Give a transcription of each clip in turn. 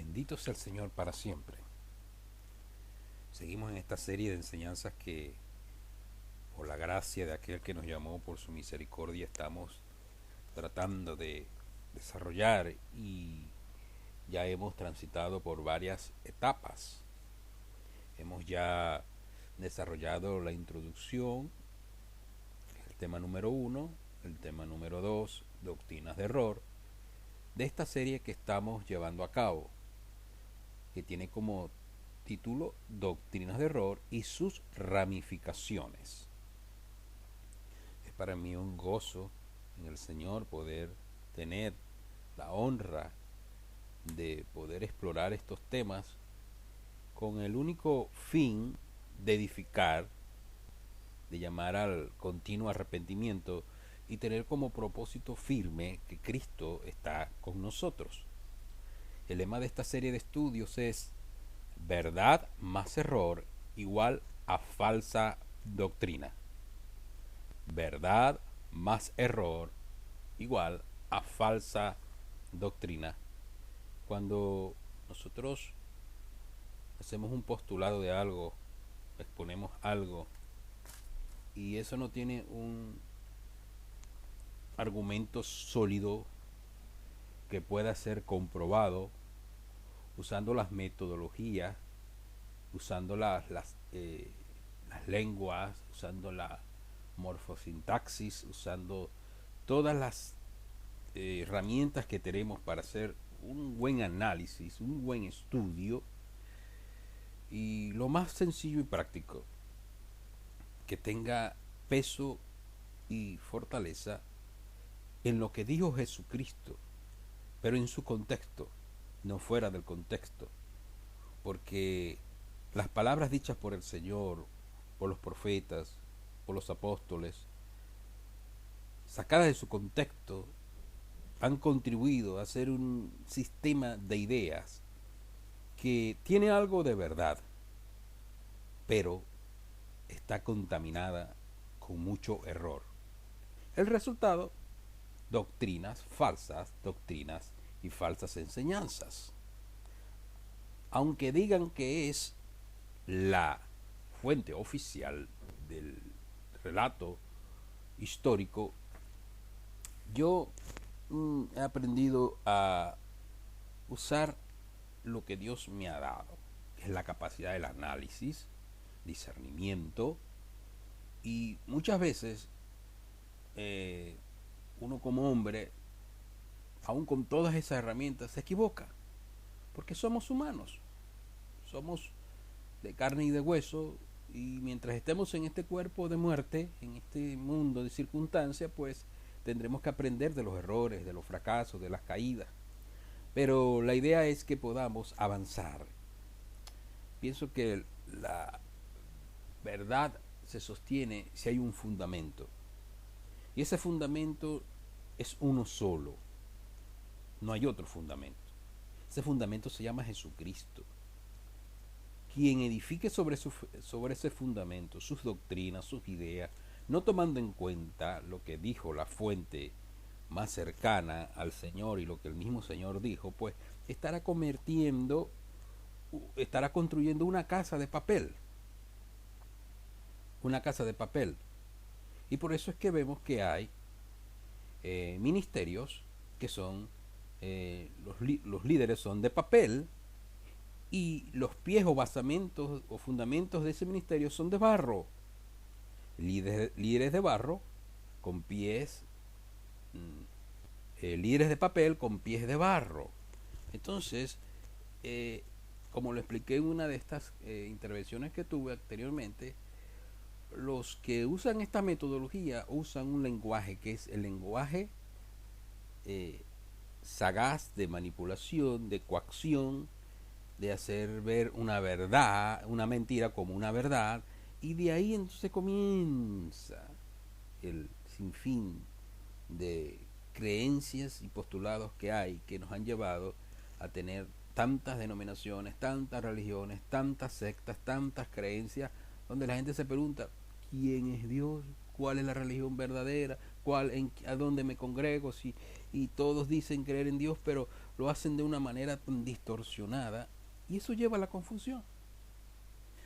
Bendito sea el Señor para siempre. Seguimos en esta serie de enseñanzas que, por la gracia de aquel que nos llamó, por su misericordia, estamos tratando de desarrollar, y ya hemos transitado por varias etapas. Hemos ya desarrollado la introducción, el tema número 1, el tema número 2, doctrinas de error, de esta serie que estamos llevando a cabo, que tiene como título Doctrinas de error y sus ramificaciones. Es para mí un gozo en el Señor poder tener la honra de poder explorar estos temas con el único fin de edificar, de llamar al continuo arrepentimiento y tener como propósito firme que Cristo está con nosotros. El lema de esta serie de estudios es verdad más error igual a falsa doctrina. Verdad más error igual a falsa doctrina. Cuando nosotros hacemos un postulado de algo, exponemos algo, y eso no tiene un argumento sólido que pueda ser comprobado usando las metodologías, usando las lenguas, usando la morfosintaxis, usando todas las herramientas que tenemos para hacer un buen análisis, un buen estudio, y lo más sencillo y práctico, que tenga peso y fortaleza en lo que dijo Jesucristo, pero en su contexto, no fuera del contexto, porque las palabras dichas por el Señor, por los profetas, por los apóstoles, sacadas de su contexto, han contribuido a hacer un sistema de ideas que tiene algo de verdad, pero está contaminada con mucho error. El resultado, doctrinas falsas, doctrinas y falsas enseñanzas. Aunque digan que es la fuente oficial del relato histórico, yo he aprendido a usar lo que Dios me ha dado, que es la capacidad del análisis, discernimiento, y muchas veces uno como hombre, aún con todas esas herramientas, se equivoca, porque somos humanos, somos de carne y de hueso, y mientras estemos en este cuerpo de muerte, en este mundo de circunstancias, pues tendremos que aprender de los errores, de los fracasos, de las caídas. Pero la idea es que podamos avanzar. Pienso que la verdad se sostiene si hay un fundamento. Y ese fundamento es uno solo. No hay otro fundamento. Ese fundamento se llama Jesucristo. Quien edifique sobre ese fundamento sus doctrinas, sus ideas, no tomando en cuenta lo que dijo la fuente más cercana al Señor y lo que el mismo Señor dijo, pues estará construyendo una casa de papel. Una casa de papel. Y por eso es que vemos que hay ministerios que son, los líderes son de papel, y los pies o basamentos o fundamentos de ese ministerio son de barro. Líderes de barro con pies, líderes de papel con pies de barro. Entonces, como lo expliqué en una de estas intervenciones que tuve anteriormente, los que usan esta metodología usan un lenguaje que es el lenguaje sagaz de manipulación, de coacción, de hacer ver una verdad, una mentira como una verdad, y de ahí entonces comienza el sinfín de creencias y postulados que hay, que nos han llevado a tener tantas denominaciones, tantas religiones, tantas sectas, tantas creencias, donde la gente se pregunta, ¿quién es Dios? cuál es la religión verdadera, a dónde me congrego, y todos dicen creer en Dios, pero lo hacen de una manera tan distorsionada, y eso lleva a la confusión.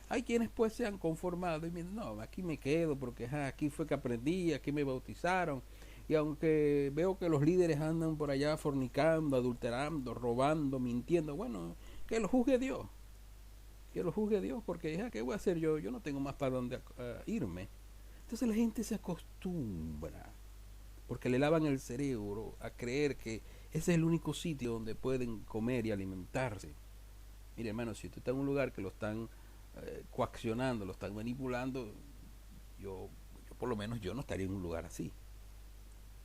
Hay quienes pues se han conformado y me dicen, no, aquí me quedo porque aquí fue que aprendí, aquí me bautizaron. Y aunque veo que los líderes andan por allá fornicando, adulterando, robando, mintiendo, bueno, que lo juzgue Dios. Que lo juzgue Dios, porque ¿qué voy a hacer yo? Yo no tengo más para dónde irme. Entonces la gente se acostumbra, porque le lavan el cerebro a creer que ese es el único sitio donde pueden comer y alimentarse. Mire, hermano, si usted está en un lugar que lo están coaccionando, lo están manipulando, yo por lo menos yo no estaría en un lugar así.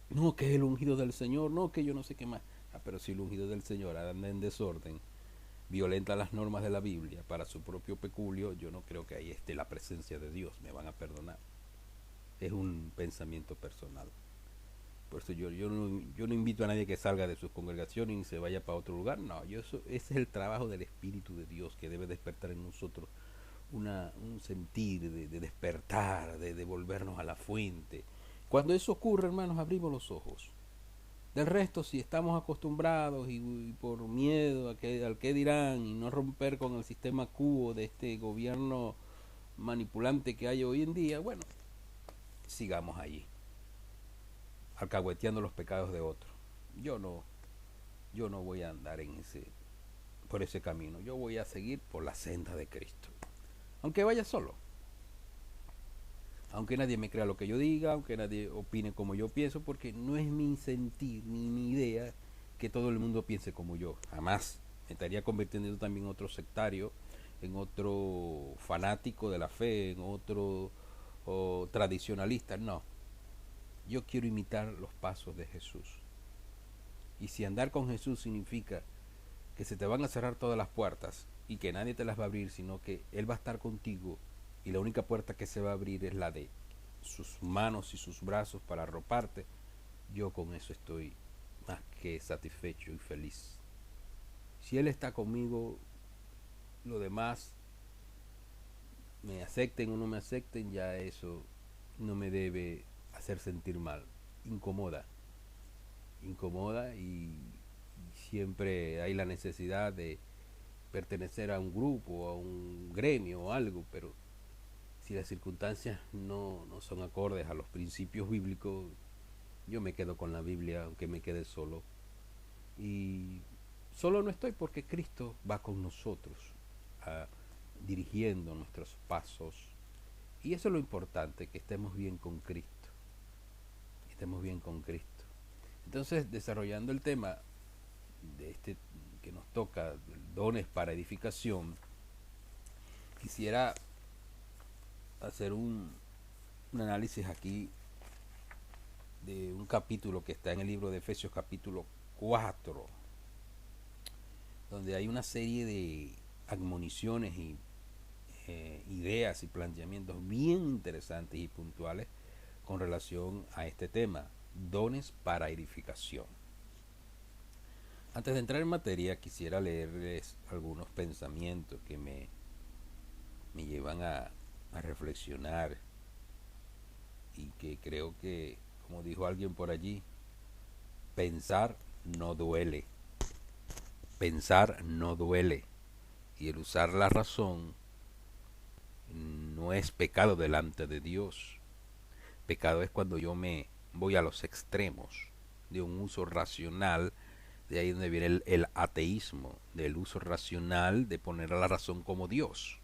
No, que es el ungido del Señor, no, que yo no sé qué más. Pero si el ungido del Señor anda en desorden, violenta las normas de la Biblia para su propio peculio, yo no creo que ahí esté la presencia de Dios, me van a perdonar. Es un pensamiento personal. Por eso yo no invito a nadie que salga de sus congregaciones y se vaya para otro lugar. No, ese es el trabajo del Espíritu de Dios que debe despertar en nosotros un sentir de despertar, de volvernos a la fuente. Cuando eso ocurre, hermanos, abrimos los ojos. Del resto, si estamos acostumbrados y por miedo al que dirán y no romper con el sistema quo de este gobierno manipulante que hay hoy en día, bueno, sigamos allí, alcahueteando los pecados de otros. Yo no voy a andar por ese camino. Yo voy a seguir por la senda de Cristo. Aunque vaya solo. Aunque nadie me crea lo que yo diga, aunque nadie opine como yo pienso, porque no es mi sentir ni mi idea que todo el mundo piense como yo. Jamás. Me estaría convirtiendo también en otro sectario, en otro fanático de la fe, en otro tradicionalista. No. Yo quiero imitar los pasos de Jesús. Y si andar con Jesús significa que se te van a cerrar todas las puertas y que nadie te las va a abrir, sino que Él va a estar contigo y la única puerta que se va a abrir es la de sus manos y sus brazos para arroparte, yo con eso estoy más que satisfecho y feliz. Si Él está conmigo, lo demás, me acepten o no me acepten, ya eso no me debe hacer sentir mal. Incomoda y siempre hay la necesidad de pertenecer a un grupo, a un gremio o algo, pero si las circunstancias no son acordes a los principios bíblicos, yo me quedo con la Biblia, aunque me quede solo. Y solo no estoy porque Cristo va con nosotros, dirigiendo nuestros pasos. Y eso es lo importante, que estemos bien con Cristo. Estemos bien con Cristo. Entonces, desarrollando el tema de este que nos toca, dones para edificación, quisiera hacer un análisis aquí de un capítulo que está en el libro de Efesios capítulo 4, donde hay una serie de admoniciones y ideas y planteamientos bien interesantes y puntuales con relación a este tema, dones para edificación. Antes de entrar en materia, quisiera leerles algunos pensamientos que me llevan a reflexionar y que creo que, como dijo alguien por allí, pensar no duele. Pensar no duele. Y el usar la razón no es pecado delante de Dios. Pecado es cuando yo me voy a los extremos de un uso racional. De ahí donde viene el ateísmo, del uso racional de poner a la razón como Dios.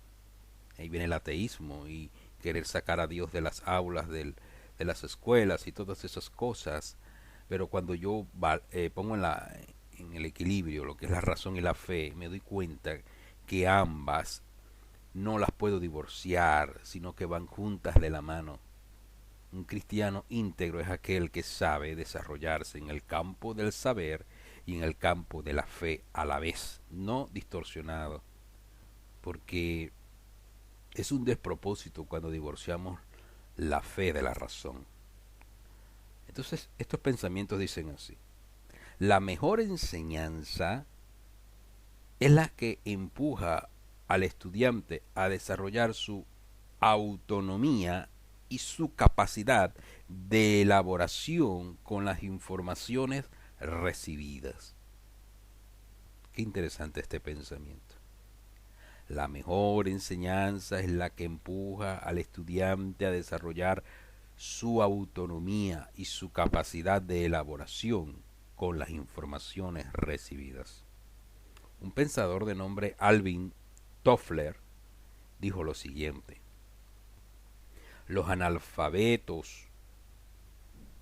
Ahí viene el ateísmo y querer sacar a Dios de las aulas, de las escuelas y todas esas cosas. Pero cuando yo pongo en el equilibrio lo que es la razón y la fe, me doy cuenta que ambas no las puedo divorciar, sino que van juntas de la mano. Un cristiano íntegro es aquel que sabe desarrollarse en el campo del saber y en el campo de la fe a la vez, no distorsionado, porque es un despropósito cuando divorciamos la fe de la razón. Entonces, estos pensamientos dicen así: la mejor enseñanza es la que empuja al estudiante a desarrollar su autonomía y su capacidad de elaboración con las informaciones recibidas. Qué interesante este pensamiento. La mejor enseñanza es la que empuja al estudiante a desarrollar su autonomía y su capacidad de elaboración con las informaciones recibidas. Un pensador de nombre Alvin Toffler dijo lo siguiente: los analfabetos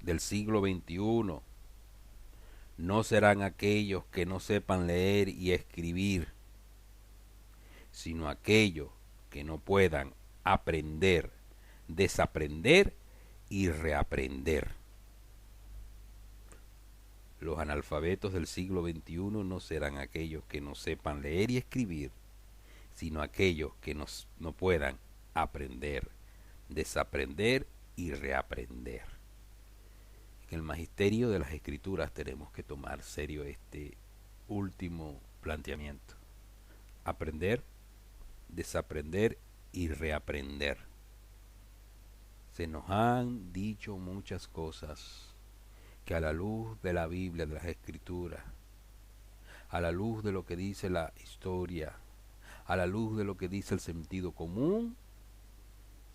del siglo XXI no serán aquellos que no sepan leer y escribir, sino aquellos que no puedan aprender, desaprender y reaprender. Los analfabetos del siglo XXI no serán aquellos que no sepan leer y escribir, sino aquellos que no puedan aprender, desaprender y reaprender. En el magisterio de las escrituras tenemos que tomar serio este último planteamiento: aprender, desaprender y reaprender. Se nos han dicho muchas cosas que a la luz de la Biblia, de las escrituras, a la luz de lo que dice la historia, a la luz de lo que dice el sentido común,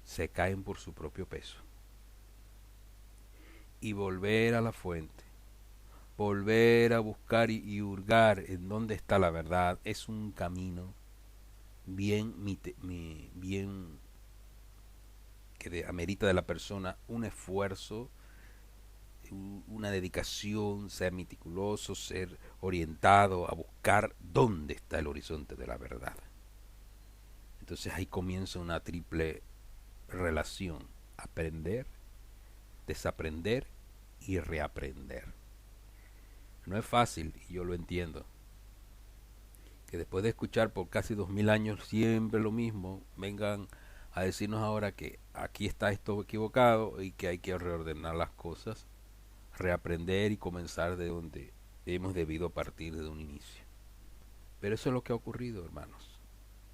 se caen por su propio peso. Y volver a la fuente, volver a buscar y hurgar en dónde está la verdad, es un camino bien que amerita de la persona un esfuerzo, una dedicación, ser meticuloso, ser orientado a buscar dónde está el horizonte de la verdad. Entonces ahí comienza una triple relación: aprender, desaprender y reaprender. No es fácil, y yo lo entiendo, que después de escuchar por casi 2000 años siempre lo mismo, vengan a decirnos ahora que aquí está esto equivocado y que hay que reordenar las cosas, reaprender y comenzar de donde hemos debido partir desde un inicio. Pero eso es lo que ha ocurrido, hermanos,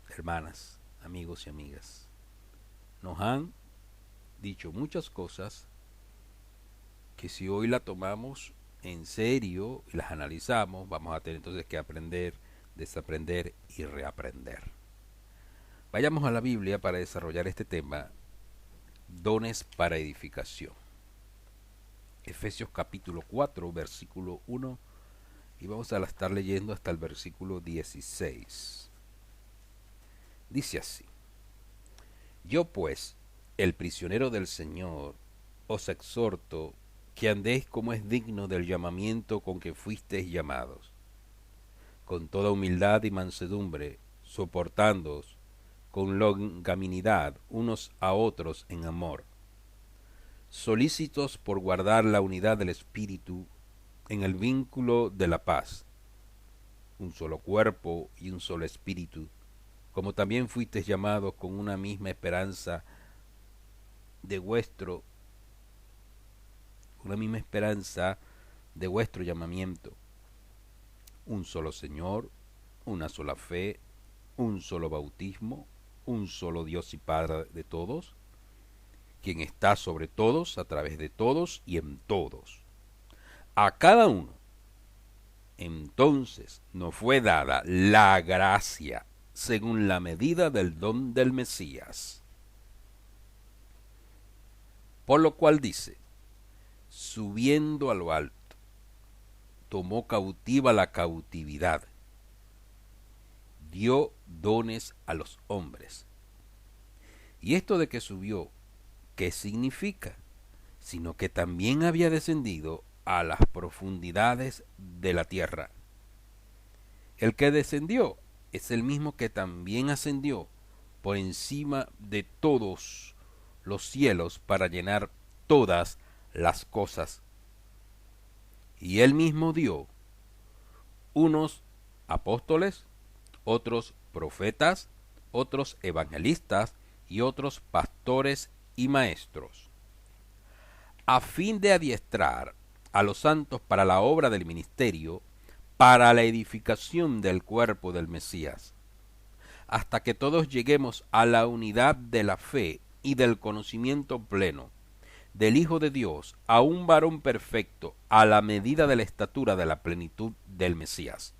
hermanas, amigos y amigas. Nos han dicho muchas cosas que si hoy la tomamos en serio y las analizamos, vamos a tener entonces que aprender, desaprender y reaprender. Vayamos a la Biblia para desarrollar este tema: dones para edificación. Efesios capítulo 4, versículo 1, y vamos a estar leyendo hasta el versículo 16. Dice así: yo pues, el prisionero del Señor, os exhorto que andéis como es digno del llamamiento con que fuisteis llamados, con toda humildad y mansedumbre, soportándoos con longanimidad unos a otros en amor, solícitos por guardar la unidad del Espíritu en el vínculo de la paz, un solo cuerpo y un solo espíritu, como también fuisteis llamados con una misma esperanza de vuestro llamamiento, un solo Señor, una sola fe, un solo bautismo, un solo Dios y Padre de todos, quien está sobre todos, a través de todos y en todos. A cada uno entonces nos fue dada la gracia según la medida del don del Mesías. Por lo cual dice: subiendo a lo alto, tomó cautiva la cautividad, dio dones a los hombres. Y esto de que subió, ¿qué significa? Sino que también había descendido a las profundidades de la tierra. El que descendió es el mismo que también ascendió por encima de todos los cielos para llenar todas las cosas. Y él mismo dio unos apóstoles, otros profetas, otros evangelistas y otros pastores y maestros, a fin de adiestrar a los santos para la obra del ministerio, para la edificación del cuerpo del Mesías, hasta que todos lleguemos a la unidad de la fe y del conocimiento pleno del Hijo de Dios, a un varón perfecto, a la medida de la estatura de la plenitud del Mesías,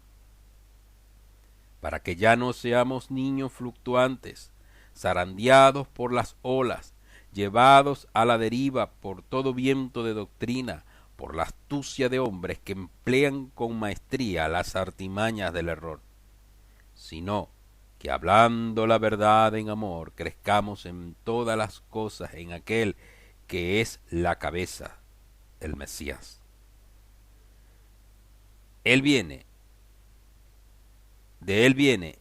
para que ya no seamos niños fluctuantes, zarandeados por las olas, llevados a la deriva por todo viento de doctrina, por la astucia de hombres que emplean con maestría las artimañas del error, sino que hablando la verdad en amor, crezcamos en todas las cosas en aquel que es la cabeza, el Mesías. Él viene, de él viene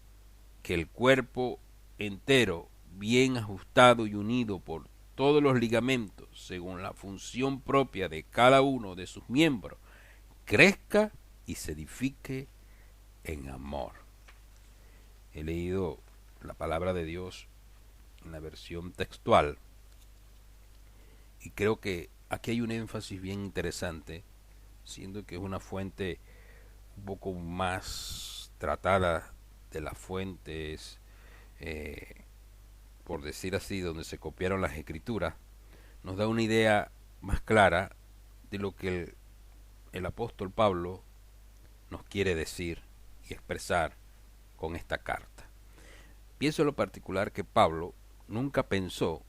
que el cuerpo entero, bien ajustado y unido por todos los ligamentos, según la función propia de cada uno de sus miembros, crezca y se edifique en amor. He leído la palabra de Dios en la versión textual y creo que aquí hay un énfasis bien interesante, siendo que es una fuente un poco más tratada de las fuentes, por decir así, donde se copiaron las escrituras, nos da una idea más clara de lo que el apóstol Pablo nos quiere decir y expresar con esta carta. Pienso en lo particular que Pablo nunca pensó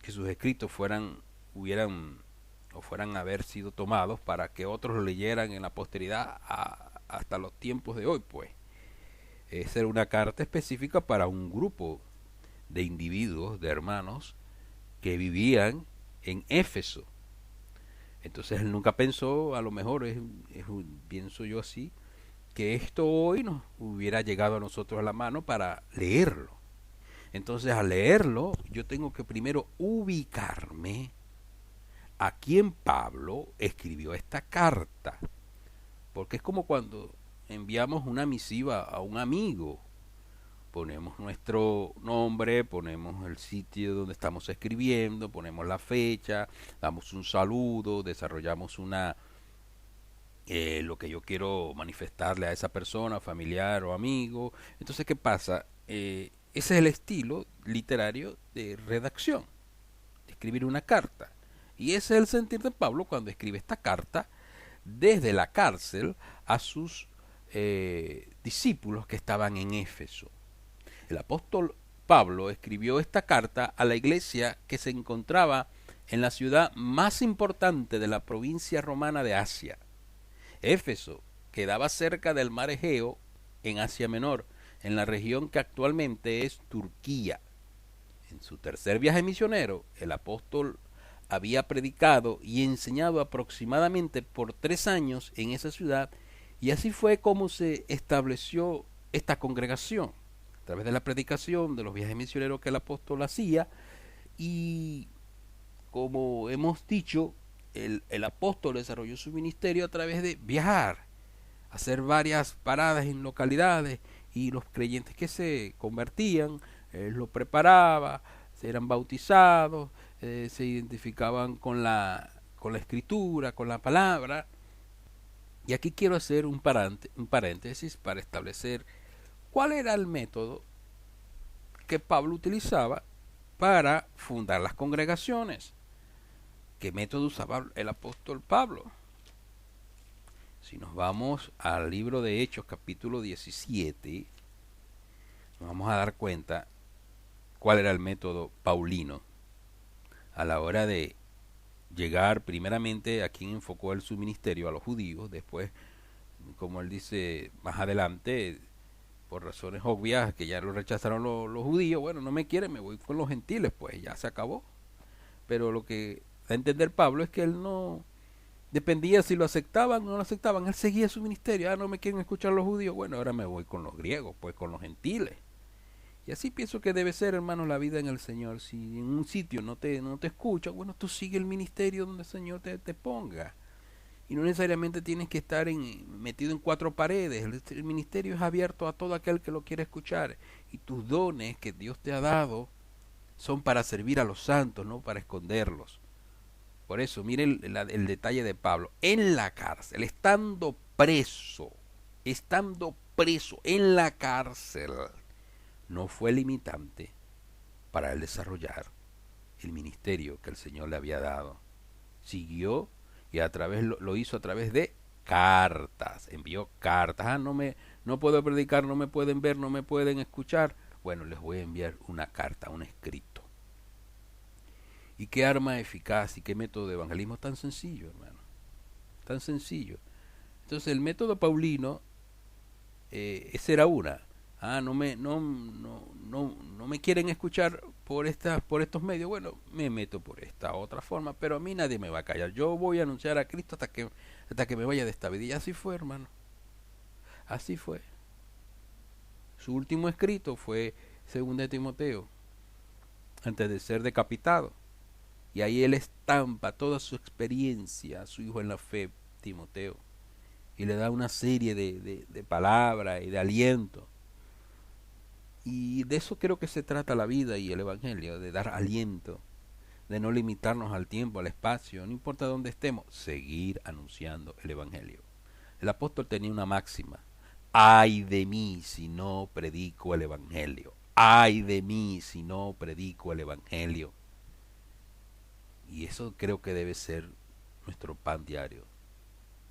que sus escritos fueran a haber sido tomados para que otros lo leyeran en la posteridad hasta los tiempos de hoy, pues. Esa era una carta específica para un grupo de individuos, de hermanos, que vivían en Éfeso. Entonces él nunca pensó, a lo mejor pienso yo así, que esto hoy nos hubiera llegado a nosotros a la mano para leerlo. Entonces al leerlo yo tengo que primero ubicarme a quién Pablo escribió esta carta, porque es como cuando enviamos una misiva a un amigo, ponemos nuestro nombre, ponemos el sitio donde estamos escribiendo, ponemos la fecha, damos un saludo, desarrollamos lo que yo quiero manifestarle a esa persona, familiar o amigo. Entonces, ¿qué pasa? Ese es el estilo literario de redacción, de escribir una carta. Y ese es el sentir de Pablo cuando escribe esta carta desde la cárcel a sus discípulos que estaban en Éfeso. El apóstol Pablo escribió esta carta a la iglesia que se encontraba en la ciudad más importante de la provincia romana de Asia. Éfeso quedaba cerca del mar Egeo, en Asia Menor, en la región que actualmente es Turquía. En su tercer viaje misionero, el apóstol había predicado y enseñado aproximadamente por 3 años en esa ciudad, y así fue como se estableció esta congregación, a través de la predicación, de los viajes misioneros que el apóstol hacía. Y como hemos dicho, el apóstol desarrolló su ministerio a través de viajar, hacer varias paradas en localidades, y los creyentes que se convertían, él los preparaba, eran bautizados, se identificaban con la escritura, con la palabra. Y aquí quiero hacer un paréntesis para establecer cuál era el método que Pablo utilizaba para fundar las congregaciones. ¿Qué método usaba el apóstol Pablo? Si nos vamos al libro de Hechos, capítulo 17, nos vamos a dar cuenta cuál era el método paulino a la hora de llegar primeramente a quien enfocó su ministerio, a los judíos. Después, como él dice más adelante, por razones obvias que ya lo rechazaron los judíos, bueno, no me quieren, me voy con los gentiles, pues ya se acabó. Pero lo que da a entender Pablo es que él no dependía si lo aceptaban o no lo aceptaban, él seguía su ministerio. No me quieren escuchar los judíos, bueno, ahora me voy con los griegos, pues con los gentiles. Y así pienso que debe ser, hermano, la vida en el Señor. Si en un sitio no te escuchan, bueno, tú sigue el ministerio donde el Señor te ponga. Y no necesariamente tienes que estar metido en 4 paredes. El ministerio es abierto a todo aquel que lo quiere escuchar. Y tus dones que Dios te ha dado son para servir a los santos, no para esconderlos. Por eso, mire el detalle de Pablo. En la cárcel, estando preso en la cárcel, no fue limitante para él desarrollar el ministerio que el Señor le había dado. Siguió y lo hizo a través de cartas, envió cartas. No puedo predicar, no me pueden ver, no me pueden escuchar. Bueno, les voy a enviar una carta, un escrito. ¿Y qué arma eficaz y qué método de evangelismo tan sencillo, hermano? Tan sencillo. Entonces el método paulino, esa era una. No me quieren escuchar por estos medios. Bueno, me meto por esta otra forma, pero a mí nadie me va a callar. Yo voy a anunciar a Cristo hasta que me vaya de esta vida. Y así fue, hermano. Así fue. Su último escrito fue 2 Timoteo, antes de ser decapitado. Y ahí él estampa toda su experiencia a su hijo en la fe, Timoteo. Y le da una serie de palabras y de aliento. Y de eso creo que se trata la vida y el Evangelio, de dar aliento, de no limitarnos al tiempo, al espacio, no importa dónde estemos, seguir anunciando el Evangelio. El apóstol tenía una máxima: ay de mí si no predico el Evangelio, ay de mí si no predico el Evangelio. Y eso creo que debe ser nuestro pan diario,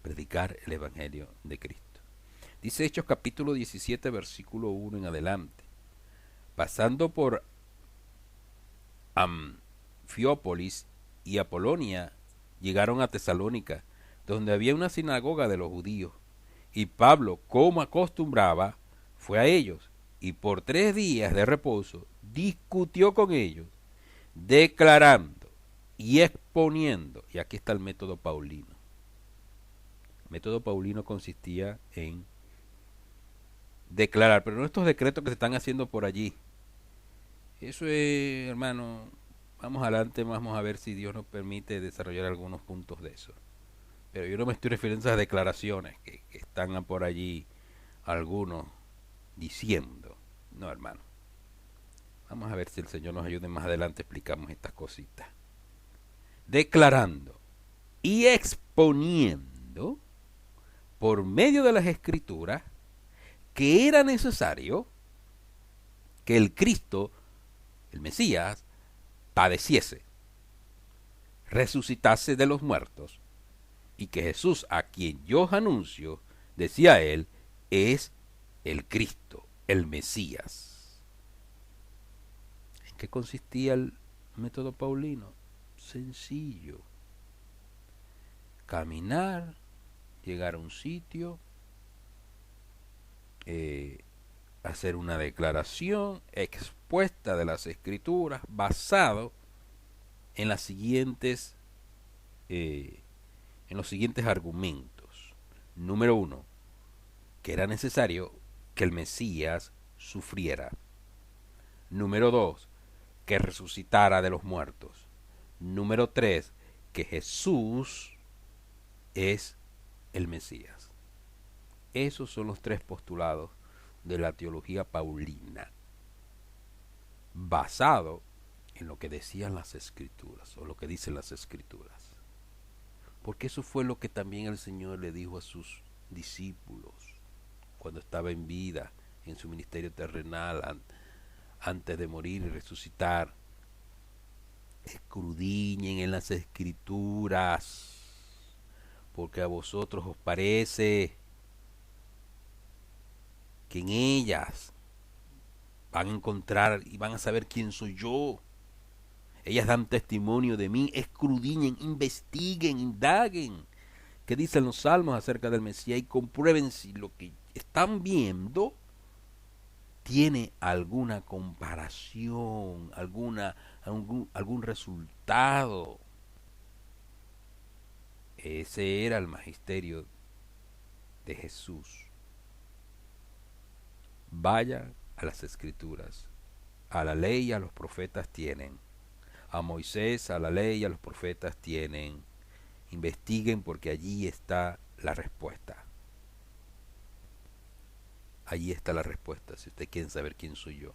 predicar el Evangelio de Cristo. Dice Hechos capítulo 17, versículo 1 en adelante: pasando por Anfiópolis y Apolonia, llegaron a Tesalónica, donde había una sinagoga de los judíos. Y Pablo, como acostumbraba, fue a ellos, y por 3 días de reposo discutió con ellos, declarando y exponiendo. Y aquí está el método paulino. El método paulino consistía en declarar, pero no estos decretos que se están haciendo por allí. Eso es, hermano, vamos adelante, vamos a ver si Dios nos permite desarrollar algunos puntos de eso. Pero yo no me estoy refiriendo a esas declaraciones que están por allí algunos diciendo. No, hermano. Vamos a ver si el Señor nos ayude más adelante, explicamos estas cositas. Declarando y exponiendo por medio de las Escrituras que era necesario que el Cristo, el Mesías, padeciese, resucitase de los muertos, y que Jesús, a quien yo anuncio, decía él, es el Cristo, el Mesías. ¿En qué consistía el método paulino? Sencillo: caminar, llegar a un sitio, hacer una declaración expuesta de las Escrituras basado en las siguientes en los siguientes argumentos. Número 1, que era necesario que el Mesías sufriera. Número 2, que resucitara de los muertos. Número 3, que Jesús es el Mesías. Esos son los 3 postulados de la teología paulina, basado en lo que decían las Escrituras, o lo que dicen las Escrituras. Porque eso fue lo que también el Señor le dijo a sus discípulos cuando estaba en vida, en su ministerio terrenal, antes de morir y resucitar. Escudriñen en las Escrituras, porque a vosotros os parece que en ellas van a encontrar y van a saber quién soy yo. Ellas dan testimonio de mí. Escudriñen, investiguen, indaguen qué dicen los salmos acerca del Mesías y comprueben si lo que están viendo tiene alguna comparación, algún resultado. Ese era el magisterio de Jesús. Vayan a las Escrituras. A la ley y a los profetas tienen. A Moisés, a la ley y a los profetas tienen. Investiguen, porque allí está la respuesta. Allí está la respuesta, si ustedes quieren saber quién soy yo.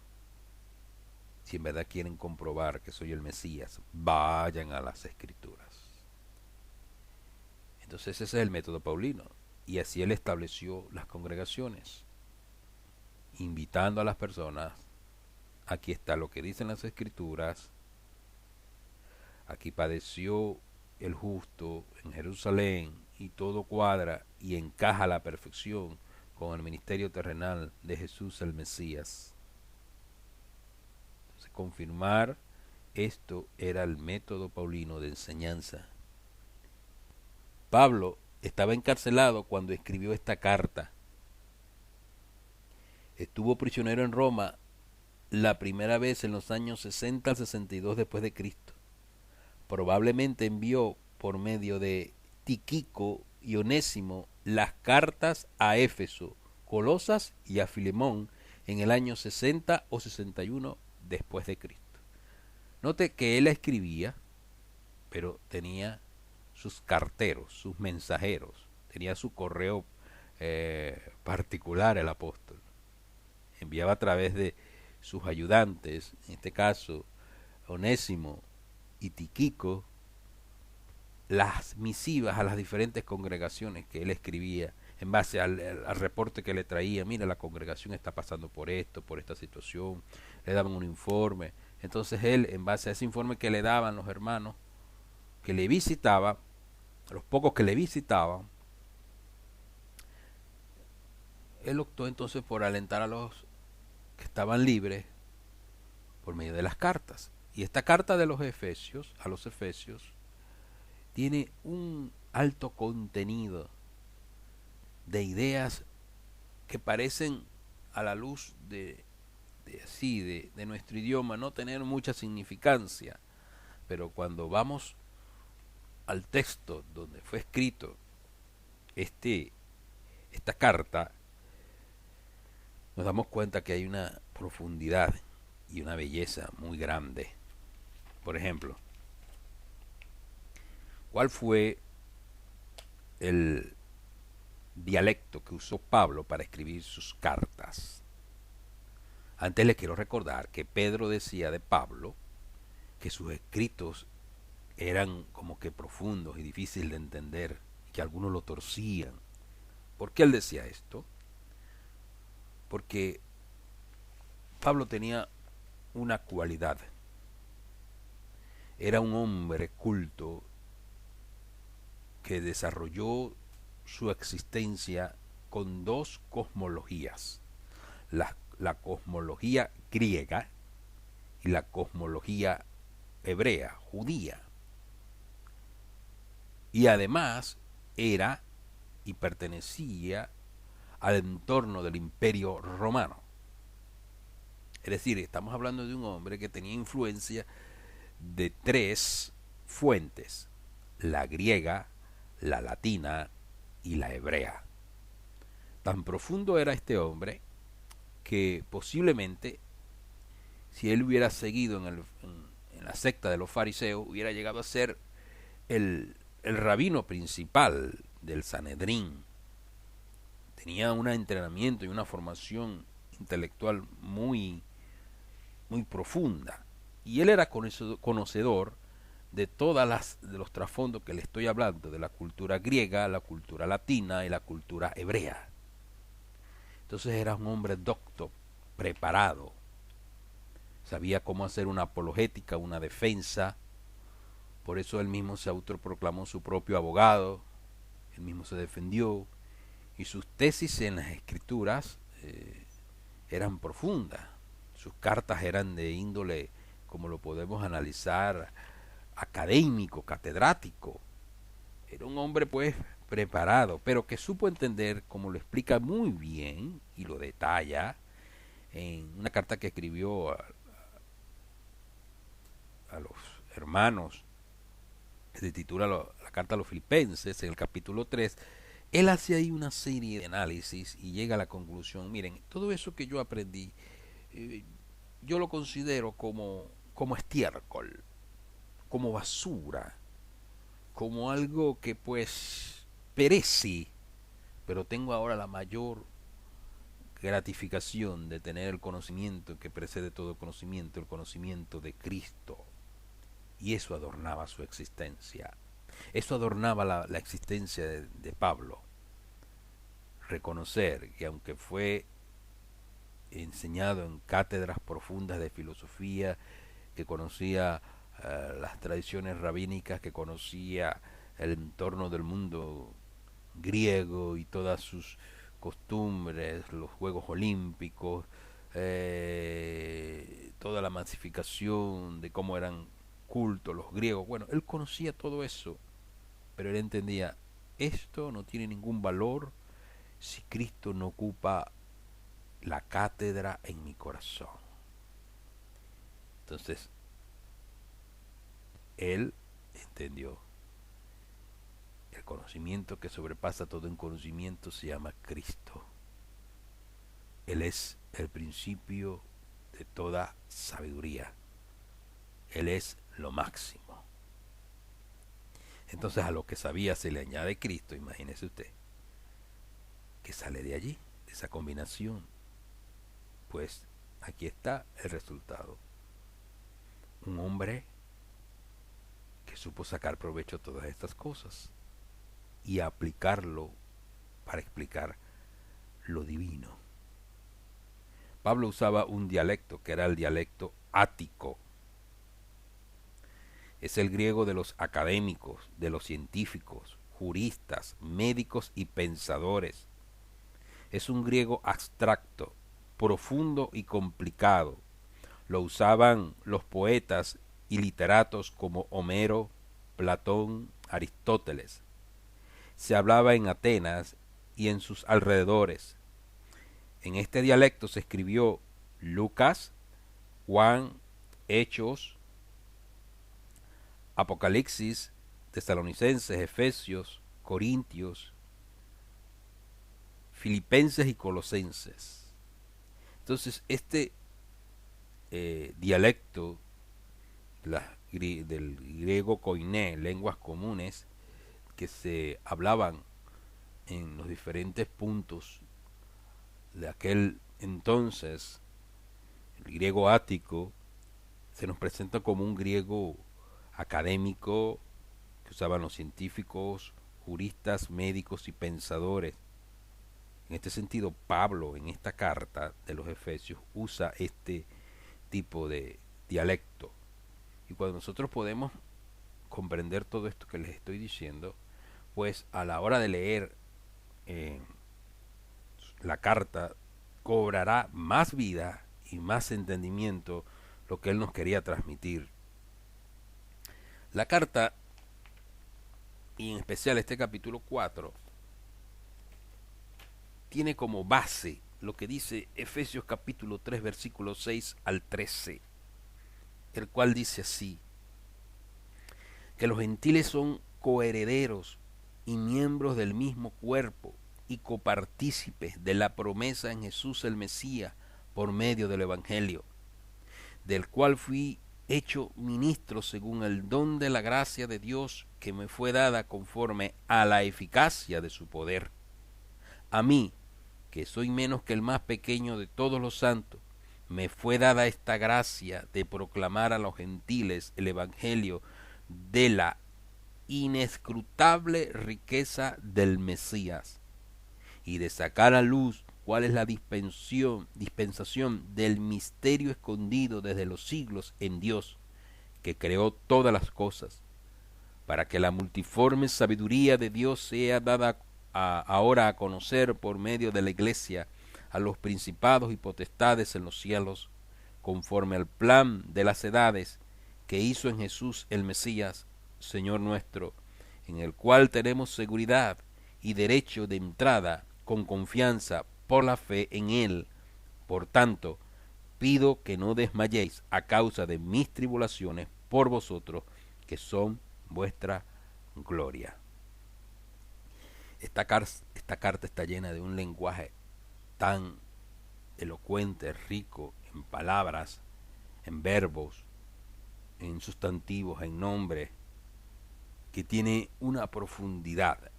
Si en verdad quieren comprobar que soy el Mesías, vayan a las Escrituras. Entonces ese es el método paulino. Y así él estableció las congregaciones, invitando a las personas: aquí está lo que dicen las Escrituras, Aquí padeció el justo en Jerusalén y todo cuadra y encaja a la perfección con el ministerio terrenal de Jesús el Mesías. Entonces, confirmar esto era el método paulino de enseñanza. Pablo estaba encarcelado cuando escribió esta carta. Estuvo prisionero en Roma la primera vez en los años 60 al 62 después de Cristo. Probablemente envió por medio de Tíquico y Onésimo las cartas a Éfeso, Colosas y a Filemón en el año 60 o 61 después de Cristo. Note que él la escribía, pero tenía sus carteros, sus mensajeros, tenía su correo particular el apóstol. Enviaba a través de sus ayudantes, en este caso Onésimo y Tíquico, las misivas a las diferentes congregaciones que él escribía en base al reporte que le traía. Mira, la congregación está pasando por esto, por esta situación, le daban un informe. Entonces él, en base a ese informe que le daban los hermanos que le visitaban, los pocos que le visitaban, él optó entonces por alentar a los que estaban libres por medio de las cartas. Y esta carta de los Efesios, a los Efesios, tiene un alto contenido de ideas que parecen, a la luz de nuestro idioma, no tener mucha significancia, pero cuando vamos al texto donde fue escrito esta carta, nos damos cuenta que hay una profundidad y una belleza muy grande. Por ejemplo, ¿cuál fue el dialecto que usó Pablo para escribir sus cartas? Antes les quiero recordar que Pedro decía de Pablo que sus escritos eran como que profundos y difíciles de entender, y que algunos lo torcían. ¿Por qué él decía esto? Porque Pablo tenía una cualidad. Era un hombre culto que desarrolló su existencia con dos cosmologías, la cosmología griega y la cosmología hebrea, judía. Y además era y pertenecía al entorno del Imperio Romano. Es decir, estamos hablando de un hombre que tenía influencia de tres fuentes: la griega, la latina y la hebrea. Tan profundo era este hombre que posiblemente, si él hubiera seguido en la secta de los fariseos, hubiera llegado a ser el rabino principal del Sanedrín. Tenía un entrenamiento y una formación intelectual muy profunda. Y él era conocedor de de los trasfondos que le estoy hablando, de la cultura griega, la cultura latina y la cultura hebrea. Entonces era un hombre docto, preparado. Sabía cómo hacer una apologética, una defensa. Por eso él mismo se autoproclamó su propio abogado. Él mismo se defendió. Y sus tesis en las escrituras eran profundas. Sus cartas eran de índole, como lo podemos analizar, académico, catedrático. Era un hombre pues preparado, pero que supo entender, como lo explica muy bien y lo detalla en una carta que escribió a los hermanos, que se titula la carta a los filipenses, en el capítulo 3. Él hace ahí una serie de análisis y llega a la conclusión: miren, todo eso que yo aprendí, yo lo considero como estiércol, como basura, como algo que pues perece, pero tengo ahora la mayor gratificación de tener el conocimiento que precede todo conocimiento, el conocimiento de Cristo. Y eso adornaba su existencia. Eso adornaba la existencia de Pablo. Reconocer que aunque fue enseñado en cátedras profundas de filosofía, que conocía las tradiciones rabínicas, que conocía el entorno del mundo griego y todas sus costumbres, los Juegos Olímpicos, toda la masificación de cómo eran cultos los griegos. Bueno, él conocía todo eso, pero él entendía, esto no tiene ningún valor si Cristo no ocupa la cátedra en mi corazón. Entonces, él entendió, el conocimiento que sobrepasa todo en conocimiento se llama Cristo. Él es el principio de toda sabiduría. Él es lo máximo. Entonces a lo que sabía se le añade Cristo, imagínese usted, que sale de allí, de esa combinación. Pues aquí está el resultado. Un hombre que supo sacar provecho de todas estas cosas y aplicarlo para explicar lo divino. Pablo usaba un dialecto que era el dialecto ático. Es el griego de los académicos, de los científicos, juristas, médicos y pensadores. Es un griego abstracto, profundo y complicado. Lo usaban los poetas y literatos como Homero, Platón, Aristóteles. Se hablaba en Atenas y en sus alrededores. En este dialecto se escribió Lucas, Juan, Hechos, Apocalipsis, Tesalonicenses, Efesios, Corintios, Filipenses y Colosenses. Entonces, este dialecto del griego koiné, lenguas comunes que se hablaban en los diferentes puntos de aquel entonces, el griego ático, se nos presenta como un griego académico que usaban los científicos, juristas, médicos y pensadores. En este sentido, Pablo, en esta carta de los Efesios, usa este tipo de dialecto. Y cuando nosotros podemos comprender todo esto que les estoy diciendo, pues a la hora de leer la carta, cobrará más vida y más entendimiento lo que él nos quería transmitir. La carta, y en especial este capítulo 4, tiene como base lo que dice Efesios capítulo 3, versículos 6 al 13, el cual dice así, que los gentiles son coherederos y miembros del mismo cuerpo y copartícipes de la promesa en Jesús el Mesías por medio del Evangelio, del cual fui hecho ministro según el don de la gracia de Dios que me fue dada conforme a la eficacia de su poder. A mí, que soy menos que el más pequeño de todos los santos, me fue dada esta gracia de proclamar a los gentiles el Evangelio de la inescrutable riqueza del Mesías y de sacar a luz cuál es la dispensación del misterio escondido desde los siglos en Dios, que creó todas las cosas, para que la multiforme sabiduría de Dios sea dada ahora a conocer por medio de la Iglesia a los principados y potestades en los cielos, conforme al plan de las edades que hizo en Jesús el Mesías, Señor nuestro, en el cual tenemos seguridad y derecho de entrada con confianza por la fe en Él. Por tanto, pido que no desmayéis a causa de mis tribulaciones por vosotros, que son vuestra gloria. Esta carta está llena de un lenguaje tan elocuente, rico en palabras, en verbos, en sustantivos, en nombres, que tiene una profundidad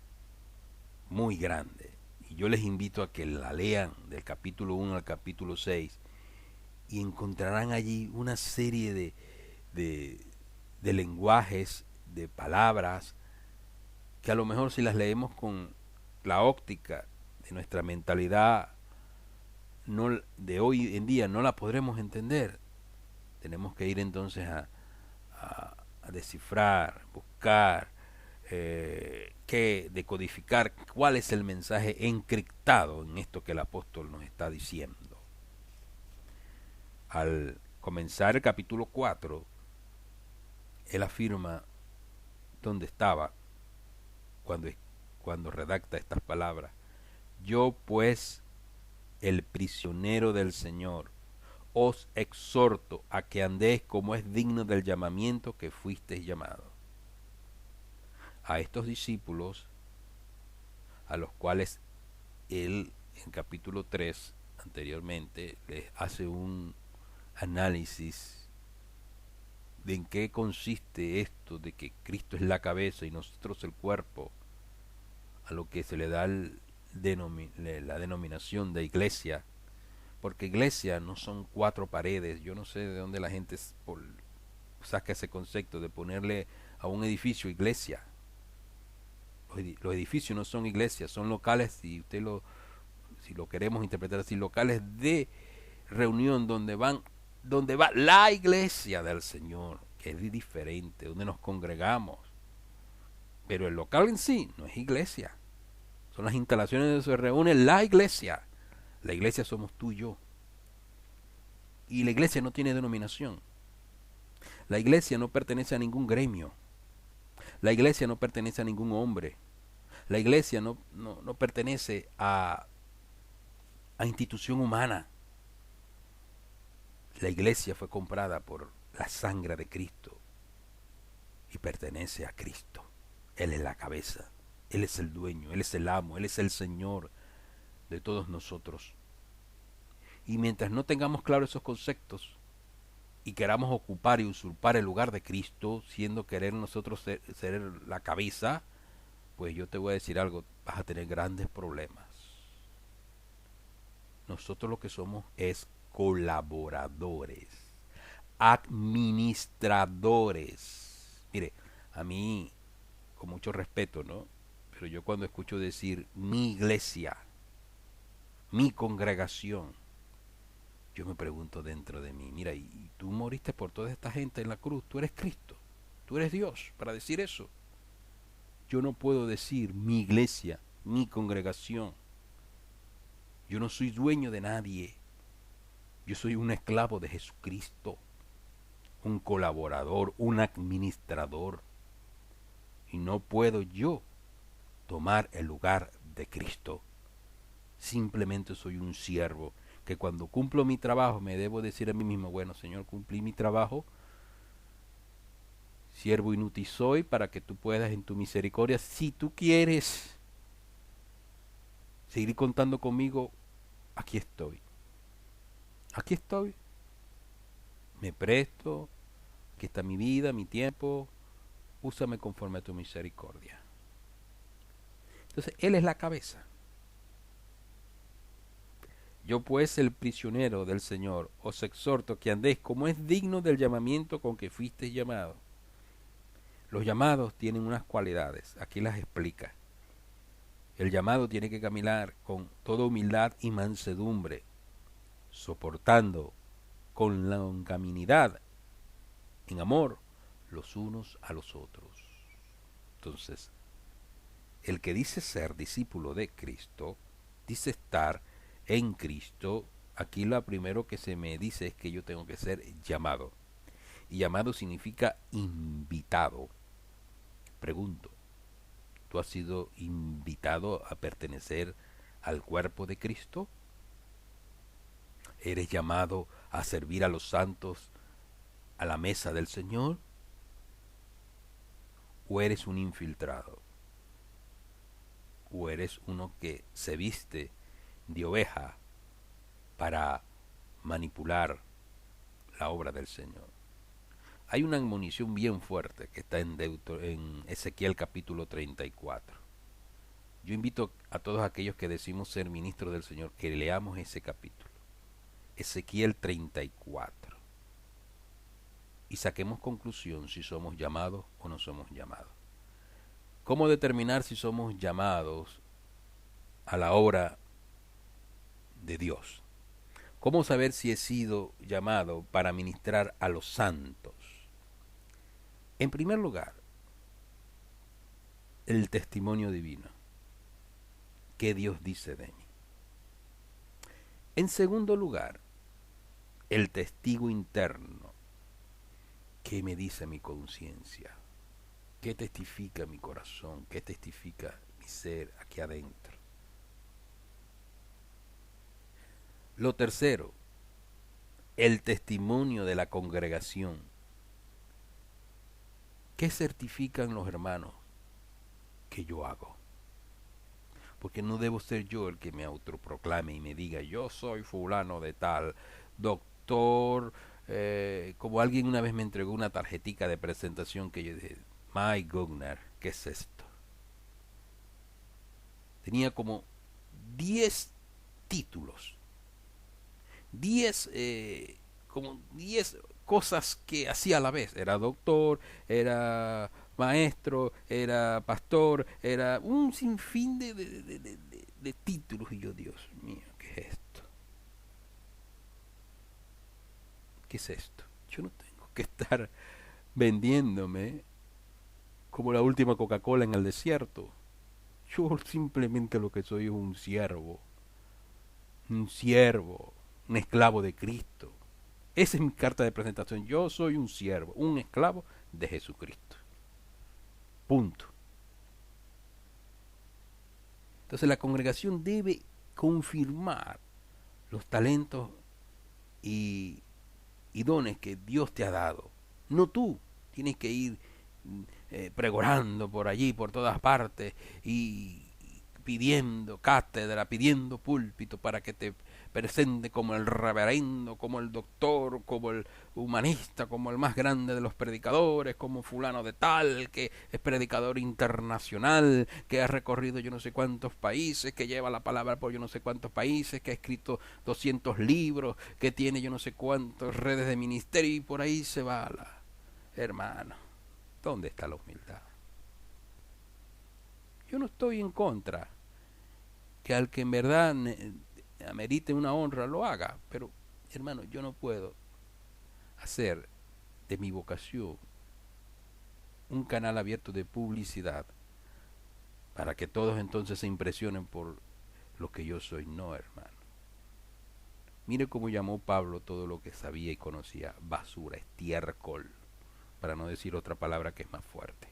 muy grande. Y yo les invito a que la lean del capítulo 1 al capítulo 6 y encontrarán allí una serie de lenguajes, de palabras, que a lo mejor si las leemos con la óptica de nuestra mentalidad de hoy en día no la podremos entender. Tenemos que ir entonces a descifrar, buscar, que decodificar cuál es el mensaje encriptado en esto que el apóstol nos está diciendo. Al comenzar el capítulo 4, él afirma dónde estaba cuando, cuando redacta estas palabras. Yo pues, el prisionero del Señor, os exhorto a que andéis como es digno del llamamiento que fuisteis llamados. A estos discípulos, a los cuales él en capítulo 3 anteriormente les hace un análisis de en qué consiste esto de que Cristo es la cabeza y nosotros el cuerpo, a lo que se le da la denominación de iglesia, porque iglesia no son 4 paredes. Yo no sé de dónde la gente saca ese concepto de ponerle a un edificio iglesia. Los edificios no son iglesias, son locales, si lo queremos interpretar así, locales de reunión donde va la iglesia del Señor, que es diferente, donde nos congregamos. Pero el local en sí no es iglesia. Son las instalaciones donde se reúne la iglesia. La iglesia somos tú y yo. Y la iglesia no tiene denominación. La iglesia no pertenece a ningún gremio. La iglesia no pertenece a ningún hombre. La iglesia no pertenece a institución humana. La iglesia fue comprada por la sangre de Cristo y pertenece a Cristo. Él es la cabeza, Él es el dueño, Él es el amo, Él es el Señor de todos nosotros. Y mientras no tengamos claros esos conceptos y queramos ocupar y usurpar el lugar de Cristo, siendo querer nosotros ser la cabeza, pues yo te voy a decir algo, vas a tener grandes problemas. Nosotros lo que somos es colaboradores, administradores. Mire, a mí, con mucho respeto, ¿no? Pero yo cuando escucho decir mi iglesia, mi congregación, yo me pregunto dentro de mí, mira, y tú moriste por toda esta gente en la cruz, tú eres Cristo, tú eres Dios para decir eso. Yo no puedo decir mi iglesia, mi congregación. Yo no soy dueño de nadie. Yo soy un esclavo de Jesucristo, un colaborador, un administrador. Y no puedo yo tomar el lugar de Cristo. Simplemente soy un siervo que cuando cumplo mi trabajo me debo decir a mí mismo, bueno, Señor, cumplí mi trabajo, siervo inútil soy para que tú puedas en tu misericordia, si tú quieres seguir contando conmigo, aquí estoy. Aquí estoy. Me presto, aquí está mi vida, mi tiempo, úsame conforme a tu misericordia. Entonces, Él es la cabeza. Yo pues, el prisionero del Señor, os exhorto que andéis como es digno del llamamiento con que fuisteis llamados. Los llamados tienen unas cualidades, aquí las explica. El llamado tiene que caminar con toda humildad y mansedumbre, soportando con longanimidad, en amor, los unos a los otros. Entonces, el que dice ser discípulo de Cristo, dice estar en Cristo. Aquí lo primero que se me dice es que yo tengo que ser llamado. Y llamado significa invitado. Pregunto, ¿tú has sido invitado a pertenecer al cuerpo de Cristo? ¿Eres llamado a servir a los santos a la mesa del Señor? ¿O eres un infiltrado? ¿O eres uno que se viste de oveja para manipular la obra del Señor? Hay una admonición bien fuerte que está en Ezequiel capítulo 34. Yo invito a todos aquellos que decimos ser ministros del Señor que leamos ese capítulo. Ezequiel 34. Y saquemos conclusión si somos llamados o no somos llamados. ¿Cómo determinar si somos llamados a la obra de Dios? ¿Cómo saber si he sido llamado para ministrar a los santos? En primer lugar, el testimonio divino. ¿Qué Dios dice de mí? En segundo lugar, el testigo interno. ¿Qué me dice mi conciencia? ¿Qué testifica mi corazón? ¿Qué testifica mi ser aquí adentro? Lo tercero, el testimonio de la congregación. ¿Qué certifican los hermanos que yo hago? Porque no debo ser yo el que me autoproclame y me diga, yo soy fulano de tal, doctor, como alguien una vez me entregó una tarjetica de presentación que yo dije, my goodness, ¿qué es esto? Tenía como 10 títulos, 10 como 10 cosas que hacía a la vez. Era doctor, era maestro, era pastor, era un sinfín de títulos. Y yo, Dios mío, ¿qué es esto? ¿Qué es esto? Yo no tengo que estar vendiéndome como la última Coca-Cola en el desierto. Yo simplemente lo que soy es un siervo, un esclavo de Cristo. Esa es mi carta de presentación. Yo soy un siervo, un esclavo de Jesucristo. Punto. Entonces la congregación debe confirmar los talentos y, y dones que Dios te ha dado. No tú. Tienes que ir pregonando por allí, por todas partes, y pidiendo cátedra, pidiendo púlpito para que te presente como el reverendo, como el doctor, como el humanista, como el más grande de los predicadores, como fulano de tal, que es predicador internacional, que ha recorrido yo no sé cuántos países, que lleva la palabra por yo no sé cuántos países, que ha escrito 200 libros, que tiene yo no sé cuántas redes de ministerio, y por ahí se va la hermano. ¿Dónde está la humildad? Yo no estoy en contra que al que en verdad amerite una honra lo haga, pero hermano, yo no puedo hacer de mi vocación un canal abierto de publicidad para que todos entonces se impresionen por lo que yo soy. No, hermano. Mire cómo llamó Pablo todo lo que sabía y conocía basura, estiércol, para no decir otra palabra que es más fuerte.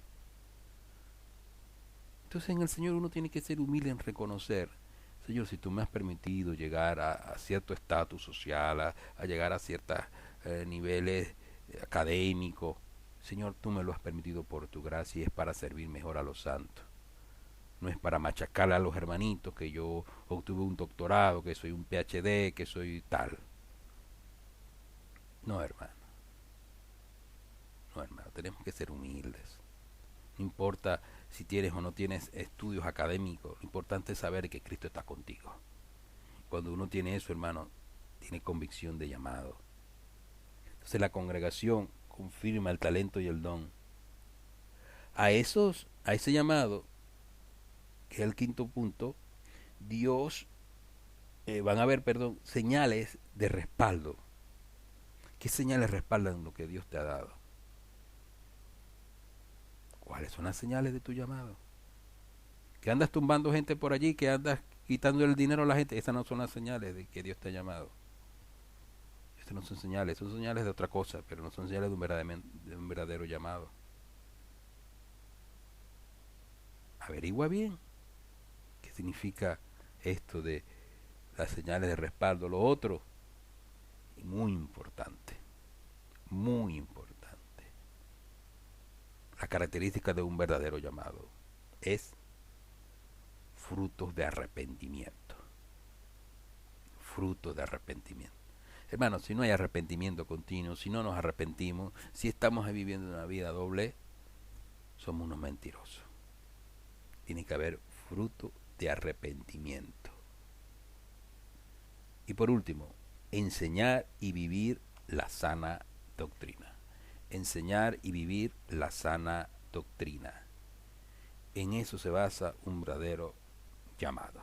Entonces en el Señor uno tiene que ser humilde en reconocer, Señor, si tú me has permitido llegar a cierto estatus social, a llegar a ciertos niveles académicos, Señor, tú me lo has permitido por tu gracia y es para servir mejor a los santos. No es para machacarle a los hermanitos que yo obtuve un doctorado, que soy un PhD, que soy tal. No, hermano. No, hermano. Tenemos que ser humildes. No importa si tienes o no tienes estudios académicos. Lo importante es saber que Cristo está contigo. Cuando uno tiene eso, hermano, tiene convicción de llamado. Entonces la congregación confirma el talento y el don. A ese llamado, que es el quinto punto, Dios, van a haber, perdón, señales de respaldo. ¿Qué señales respaldan lo que Dios te ha dado? ¿Cuáles son las señales de tu llamado? Que andas tumbando gente por allí, que andas quitando el dinero a la gente, esas no son las señales de que Dios te ha llamado. Estas no son señales de otra cosa, pero no son señales de un verdadero llamado. Averigua bien qué significa esto de las señales de respaldo. Lo otro, y muy importante, la característica de un verdadero llamado es frutos de arrepentimiento. Frutos de arrepentimiento. Hermanos, si no hay arrepentimiento continuo, si no nos arrepentimos, si estamos viviendo una vida doble, somos unos mentirosos. Tiene que haber fruto de arrepentimiento. Y por último, enseñar y vivir la sana doctrina. Enseñar y vivir la sana doctrina. En eso se basa un verdadero llamado.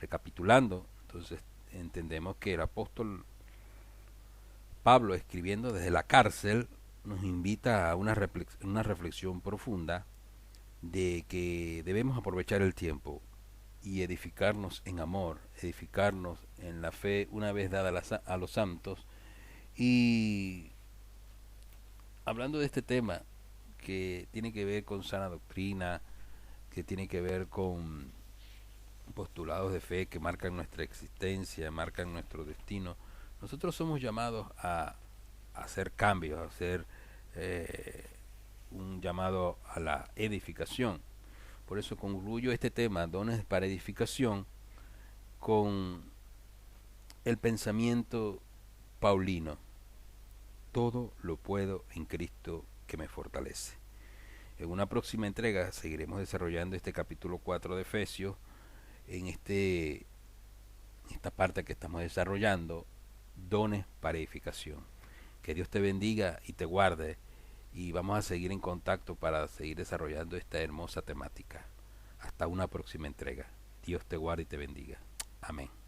Recapitulando, entonces entendemos que el apóstol Pablo, escribiendo desde la cárcel, nos invita a una reflexión profunda de que debemos aprovechar el tiempo y edificarnos en amor, edificarnos en la fe una vez dada a los santos. Y hablando de este tema que tiene que ver con sana doctrina, que tiene que ver con postulados de fe que marcan nuestra existencia, marcan nuestro destino, nosotros somos llamados a hacer cambios, a hacer eh, un llamado a la edificación. Por eso concluyo este tema, dones para edificación, con el pensamiento paulino. Todo lo puedo en Cristo que me fortalece. En una próxima entrega seguiremos desarrollando este capítulo 4 de Efesios, en esta parte que estamos desarrollando, dones para edificación. Que Dios te bendiga y te guarde, y vamos a seguir en contacto para seguir desarrollando esta hermosa temática. Hasta una próxima entrega. Dios te guarde y te bendiga. Amén.